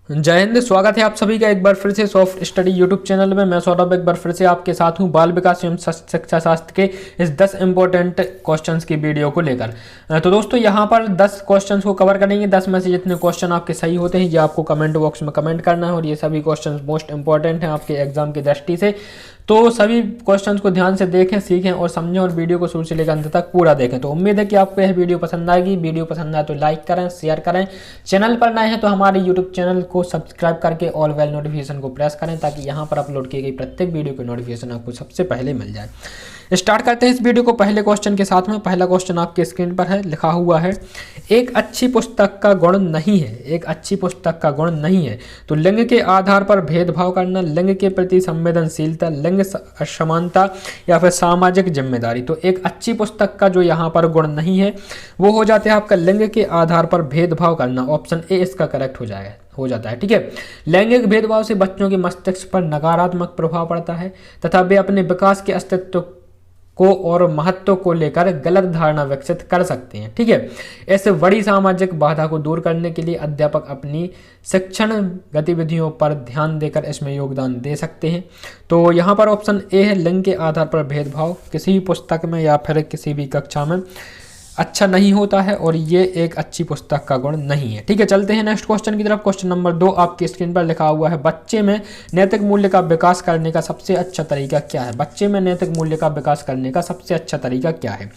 जय हिंद। स्वागत है आप सभी का एक बार फिर से सॉफ्ट स्टडी यूट्यूब चैनल में। मैं सौरभ एक बार फिर से आपके साथ हूं बाल विकास एवं शिक्षा शास्त्र के इस 10 इंपॉर्टेंट क्वेश्चंस की वीडियो को लेकर। तो दोस्तों यहां पर 10 क्वेश्चंस को कवर करेंगे। 10 में से जितने क्वेश्चन आपके सही होते हैं ये आपको कमेंट बॉक्स में कमेंट करना है और ये सभी क्वेश्चन मोस्ट इंपॉर्टेंट हैं आपके एग्जाम की दृष्टि से। तो सभी क्वेश्चंस को ध्यान से देखें, सीखें और समझें और वीडियो को शुरू से लेकर अंत तक पूरा देखें। तो उम्मीद है कि आपको यह वीडियो पसंद आएगी। वीडियो पसंद आए तो लाइक करें, शेयर करें। चैनल पर नए हैं तो हमारे यूट्यूब चैनल को सब्सक्राइब करके ऑल बेल नोटिफिकेशन को प्रेस करें ताकि यहाँ पर अपलोड की गई प्रत्येक वीडियो की नोटिफिकेशन आपको सबसे पहले मिल जाए। स्टार्ट करते हैं इस वीडियो को पहले क्वेश्चन के साथ में। पहला क्वेश्चन आपके स्क्रीन पर है, लिखा हुआ है एक अच्छी पुस्तक का गुण नहीं है। एक अच्छी पुस्तक का गुण नहीं है तो लिंग के आधार पर भेदभाव करना, लिंग के प्रति संवेदनशीलता, लिंग असमानता या फिर सामाजिक जिम्मेदारी। तो एक अच्छी पुस्तक का जो यहाँ पर गुण नहीं है वो हो जाता है आपका लिंग के आधार पर भेदभाव करना। ऑप्शन ए इसका करेक्ट हो जाता है। ठीक है, लैंगिक भेदभाव से बच्चों के मस्तिष्क पर नकारात्मक प्रभाव पड़ता है तथा वे अपने विकास के अस्तित्व को और महत्व को लेकर गलत धारणा विकसित कर सकते हैं। ठीक है, ऐसे बड़ी सामाजिक बाधा को दूर करने के लिए अध्यापक अपनी शिक्षण गतिविधियों पर ध्यान देकर इसमें योगदान दे सकते हैं। तो यहाँ पर ऑप्शन ए है, लिंग के आधार पर भेदभाव किसी भी पुस्तक में या फिर किसी भी कक्षा में अच्छा नहीं होता है और ये एक अच्छी पुस्तक का गुण नहीं है। ठीक है, चलते हैं नेक्स्ट क्वेश्चन की तरफ। क्वेश्चन नंबर 2 आपकी स्क्रीन पर लिखा हुआ है, बच्चे में नैतिक मूल्य का विकास करने का सबसे अच्छा तरीका क्या है। बच्चे में नैतिक मूल्य का विकास करने का सबसे अच्छा तरीका क्या है।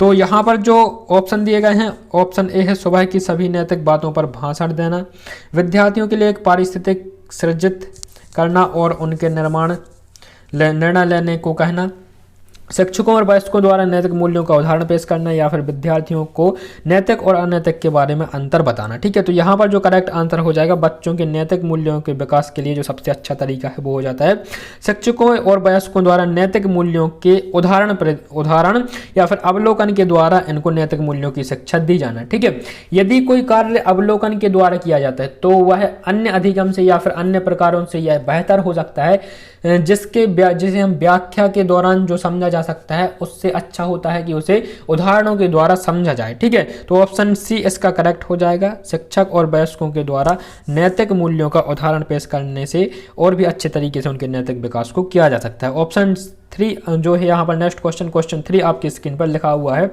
तो यहाँ पर जो ऑप्शन दिए गए हैं, ऑप्शन ए है सुबह की सभी नैतिक बातों पर भाषण देना, विद्यार्थियों के लिए एक पारिस्थितिक सृजित करना और उनके निर्णय लेने को कहना, शिक्षकों और वयस्कों द्वारा नैतिक मूल्यों का उदाहरण पेश करना या फिर विद्यार्थियों को नैतिक और अनैतिक के बारे में अंतर बताना। ठीक है, तो यहाँ पर जो करेक्ट आंसर हो जाएगा बच्चों के नैतिक मूल्यों के विकास के लिए जो सबसे अच्छा तरीका है वो हो जाता है शिक्षकों और वयस्कों द्वारा नैतिक मूल्यों के उदाहरण या फिर अवलोकन के द्वारा इनको नैतिक मूल्यों की शिक्षा दी जाना। ठीक है, यदि कोई कार्य अवलोकन के द्वारा किया जाता है तो वह अन्य अधिगम से या फिर अन्य प्रकारों से यह बेहतर हो सकता है जिसे हम व्याख्या के दौरान जो समझा जा सकता है उससे अच्छा होता है कि उसे उदाहरणों के द्वारा समझा जाए। ठीक है, तो ऑप्शन सी इसका करेक्ट हो जाएगा, शिक्षक और वयस्कों के द्वारा नैतिक मूल्यों का उदाहरण पेश करने से और भी अच्छे तरीके से उनके नैतिक विकास को किया जा सकता है। ऑप्शन 3 जो है यहाँ पर नेक्स्ट क्वेश्चन 3 आपकी स्क्रीन पर लिखा हुआ है,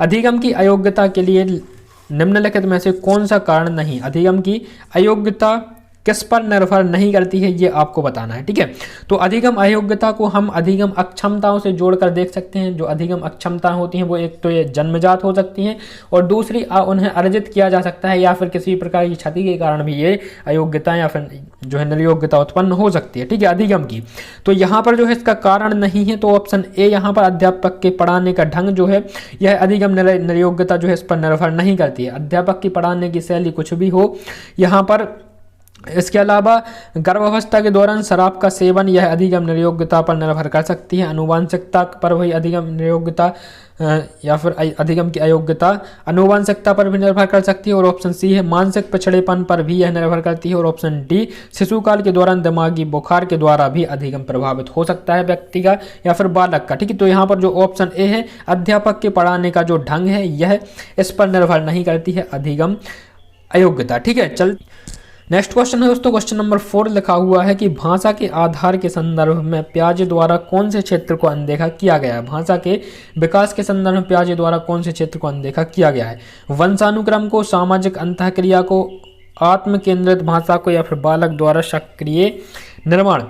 अधिगम की अयोग्यता के लिए निम्नलिखित में से कौन सा कारण नहीं। अधिगम की अयोग्यता किस पर निर्भर नहीं करती है ये आपको बताना है। ठीक है, तो अधिगम अयोग्यता को हम अधिगम अक्षमताओं से जोड़कर देख सकते हैं। जो अधिगम अक्षमताएं होती हैं वो एक तो ये जन्मजात हो सकती हैं और दूसरी उन्हें अर्जित किया जा सकता है या फिर किसी प्रकार की क्षति के कारण भी ये अयोग्यता या फिर जो है निर्योग्यता उत्पन्न हो सकती है। ठीक है, अधिगम की। तो यहाँ पर जो है इसका कारण नहीं है तो ऑप्शन ए यहाँ पर अध्यापक के पढ़ाने का ढंग जो है यह अधिगम निर्योग्यता जो है इस पर निर्भर नहीं करती है। अध्यापक की पढ़ाने की शैली कुछ भी हो यहाँ पर। इसके अलावा गर्भावस्था के दौरान शराब का सेवन यह अधिगम निर्योग्यता पर निर्भर कर सकती है। आनुवांशिकता पर वही अधिगम निर्योग्यता या फिर अधिगम की अयोग्यता आनुवांशिकता पर भी निर्भर कर सकती है। और ऑप्शन सी है मानसिक पिछड़ेपन पर भी यह निर्भर करती है। और ऑप्शन डी शिशुकाल के दौरान दिमागी बुखार के द्वारा भी अधिगम प्रभावित हो सकता है व्यक्ति का या फिर बालक का। ठीक है, तो यहाँ पर जो ऑप्शन ए है अध्यापक के पढ़ाने का जो ढंग है यह इस पर निर्भर नहीं करती है अधिगम अयोग्यता। ठीक है, चल नेक्स्ट क्वेश्चन है दोस्तों क्वेश्चन नंबर 4 लिखा हुआ है कि भाषा के आधार के संदर्भ में पियाजे द्वारा कौन से क्षेत्र को अनदेखा किया गया है। भाषा के विकास के संदर्भ में पियाजे द्वारा कौन से क्षेत्र को अनदेखा किया गया है। वंशानुक्रम को, सामाजिक अंतःक्रिया को, आत्म केंद्रित भाषा को या फिर बालक द्वारा सक्रिय निर्माण।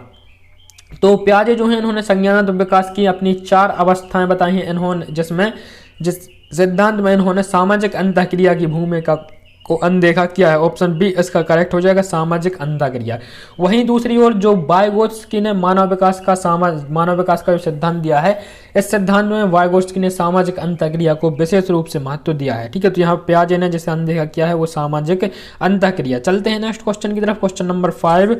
तो पियाजे जो है इन्होंने संज्ञानात्मक विकास की अपनी 4 अवस्थाएं बताई हैं इन्होंने, जिस सिद्धांत में इन्होंने सामाजिक अंतःक्रिया की भूमिका को अनदेखा किया है। ऑप्शन बी इसका करेक्ट हो जाएगा, सामाजिक अंतःक्रिया। वहीं दूसरी ओर जो वाइगोत्स्की ने मानव विकास का जो सिद्धांत दिया है इस सिद्धांत में वाइगोत्स्की ने सामाजिक अंतःक्रिया को विशेष रूप से महत्व दिया है। ठीक है, तो यहाँ पियाजे ने जिसे अनदेखा किया है वो सामाजिक अंतःक्रिया। चलते हैं नेक्स्ट क्वेश्चन की तरफ। क्वेश्चन नंबर 5,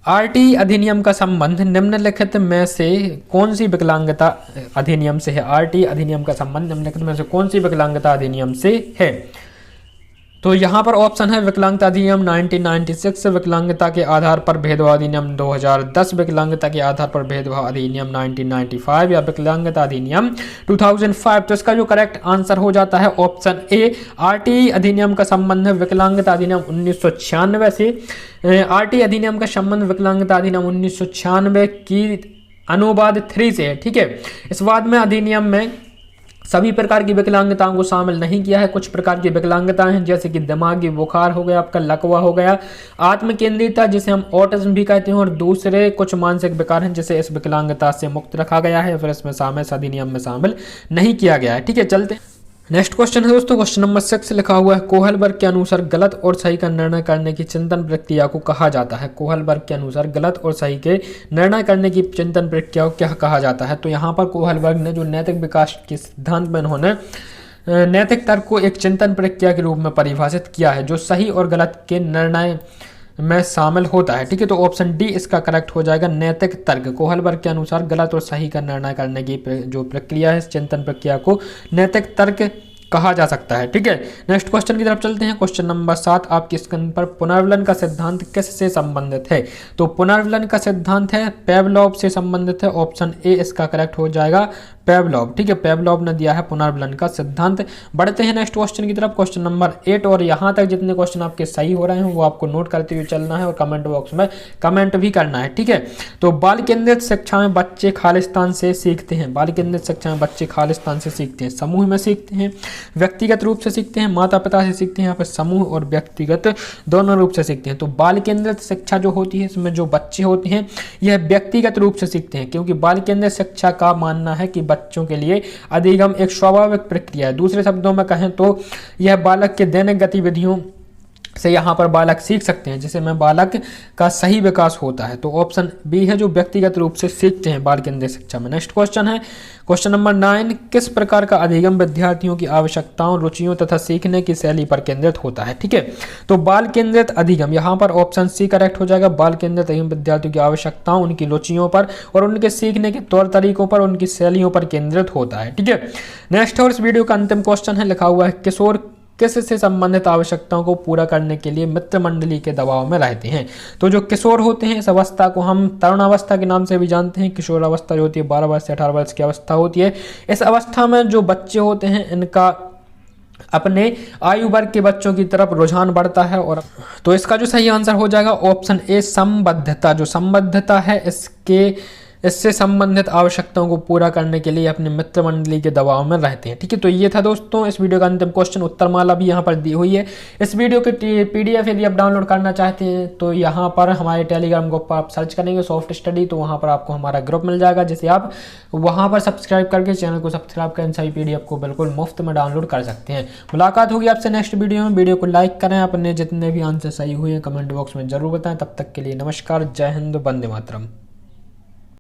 आरटी अधिनियम का संबंध निम्नलिखित में से कौन सी विकलांगता अधिनियम से है। आरटी अधिनियम का संबंध निम्नलिखित में से कौन सी विकलांगता अधिनियम से है। तो यहाँ पर ऑप्शन है विकलांगता अधिनियम 1996, विकलांगता के आधार पर भेदभाव अधिनियम 2010, विकलांगता के आधार पर भेदभाव अधिनियम 1995 या विकलांगता अधिनियम 2005। तो इसका जो करेक्ट आंसर हो जाता है ऑप्शन ए। आरटीई अधिनियम का संबंध है विकलांगता अधिनियम 1996 से। आरटीई अधिनियम का संबंध विकलांगता अधिनियम 1996 की अनुवाद 3 से है। ठीक है, इस बाद में अधिनियम में सभी प्रकार की विकलांगताओं को शामिल नहीं किया है। कुछ प्रकार की विकलांगताएं हैं जैसे कि दिमागी बुखार हो गया, आपका लकवा हो गया, आत्मकेंद्रिता जिसे हम ऑटिज्म भी कहते हैं, और दूसरे कुछ मानसिक विकार हैं जिसे इस विकलांगता से मुक्त रखा गया है, फिर इसमें शामिल अधिनियम में शामिल नहीं किया गया है। ठीक है, चलते नेक्स्ट क्वेश्चन है दोस्तों, क्वेश्चन नंबर 6 लिखा हुआ है कोहलबर्ग के अनुसार गलत और सही का निर्णय करने की चिंतन प्रक्रिया को कहा जाता है। कोहलबर्ग के अनुसार गलत और सही के निर्णय करने की चिंतन प्रक्रिया को क्या कहा जाता है? तो यहाँ पर कोहलबर्ग ने जो नैतिक विकास के सिद्धांत में उन्होंने नैतिक तर्क को एक चिंतन प्रक्रिया के रूप में परिभाषित किया है जो सही और गलत के निर्णय में शामिल होता है। ठीक है, तो ऑप्शन डी इसका करेक्ट हो जाएगा, नैतिक तर्क। कोहलबर्ग के अनुसार गलत और सही का निर्णय करने की जो प्रक्रिया है, इस चिंतन प्रक्रिया को नैतिक तर्क कहा जा सकता है। ठीक है, नेक्स्ट क्वेश्चन की तरफ चलते हैं। क्वेश्चन नंबर 7 आपकी स्क्रीन पर पुनर्विलन का सिद्धांत किससे संबंधित है? तो पुनर्विलन का सिद्धांत है पेवलोव से संबंधित है। ऑप्शन ए इसका करेक्ट हो जाएगा, पेवलोव। ठीक है, पेवलोव ने दिया है पुनर्विलन का सिद्धांत। बढ़ते हैं नेक्स्ट क्वेश्चन की तरफ, क्वेश्चन नंबर 8। और यहाँ तक जितने क्वेश्चन आपके सही हो रहे हैं वो आपको नोट करते हुए चलना है और कमेंट बॉक्स में कमेंट भी करना है। ठीक है, तो बाल केंद्रित शिक्षा में बच्चे खालिस्तान से सीखते हैं। बाल केंद्रित शिक्षा में बच्चे खालिस्तान से सीखते हैं, समूह में सीखते हैं, व्यक्तिगत रूप से सीखते हैं, माता पिता से सीखते हैं, यहाँ पर समूह और व्यक्तिगत दोनों रूप से सीखते हैं। तो बाल केंद्रित शिक्षा जो होती है इसमें जो बच्चे होते हैं यह व्यक्तिगत रूप से सीखते हैं, क्योंकि बाल केंद्रित शिक्षा का मानना है कि बच्चों के लिए अधिगम एक स्वाभाविक प्रक्रिया है। दूसरे शब्दों में कहें तो यह बालक के दैनिक गतिविधियों से यहाँ पर बालक सीख सकते हैं, जिससे में बालक का सही विकास होता है। तो ऑप्शन बी है जो व्यक्तिगत रूप से सीखते हैं बाल केंद्रित शिक्षा में। नेक्स्ट क्वेश्चन है क्वेश्चन नंबर 9, किस प्रकार का अधिगम विद्यार्थियों की आवश्यकताओं, रुचियों तथा सीखने की शैली पर केंद्रित होता है? ठीक है, तो बाल केंद्रित अधिगम, यहाँ पर ऑप्शन सी करेक्ट हो जाएगा। बाल केंद्रित अधिगम विद्यार्थियों की आवश्यकताओं, उनकी रुचियों पर और उनके सीखने के तौर तरीकों पर, उनकी शैलियों पर केंद्रित होता है। ठीक है, नेक्स्ट और इस वीडियो का अंतिम क्वेश्चन है, लिखा हुआ है किशोर किससे संबंधित आवश्यकताओं को पूरा करने के लिए मित्र मंडली के दबाव में रहते हैं? तो जो किशोर होते हैं इस अवस्था को हम तरुण अवस्था के नाम से भी जानते हैं। किशोर अवस्था जो होती है 12 वर्ष से 18 वर्ष की अवस्था होती है। इस अवस्था में जो बच्चे होते हैं इनका अपने आयु वर्ग के बच्चों की तरफ रुझान बढ़ता है। और तो इसका जो सही आंसर हो जाएगा ऑप्शन ए, संबद्धता। जो संबद्धता है इससे संबंधित आवश्यकताओं को पूरा करने के लिए अपने मित्र मंडली के दबाव में रहते हैं। ठीक है, तो ये था दोस्तों इस वीडियो का अंतिम क्वेश्चन। उत्तरमाला भी यहाँ पर दी हुई है। इस वीडियो के PDF यदि आप डाउनलोड करना चाहते हैं तो यहाँ पर हमारे टेलीग्राम ग्रुप पर आप सर्च करेंगे सॉफ्ट स्टडी, तो वहाँ पर आपको हमारा ग्रुप मिल जाएगा, जिसे आप वहाँ पर सब्सक्राइब करके चैनल को सब्सक्राइब कर सभी PDF को बिल्कुल मुफ्त में डाउनलोड कर सकते हैं। मुलाकात होगी आपसे नेक्स्ट वीडियो में। वीडियो को लाइक करें, अपने जितने भी आंसर सही हुए हैं कमेंट बॉक्स में जरूर बताएं। तब तक के लिए नमस्कार, जय हिंद, वंदे मातरम।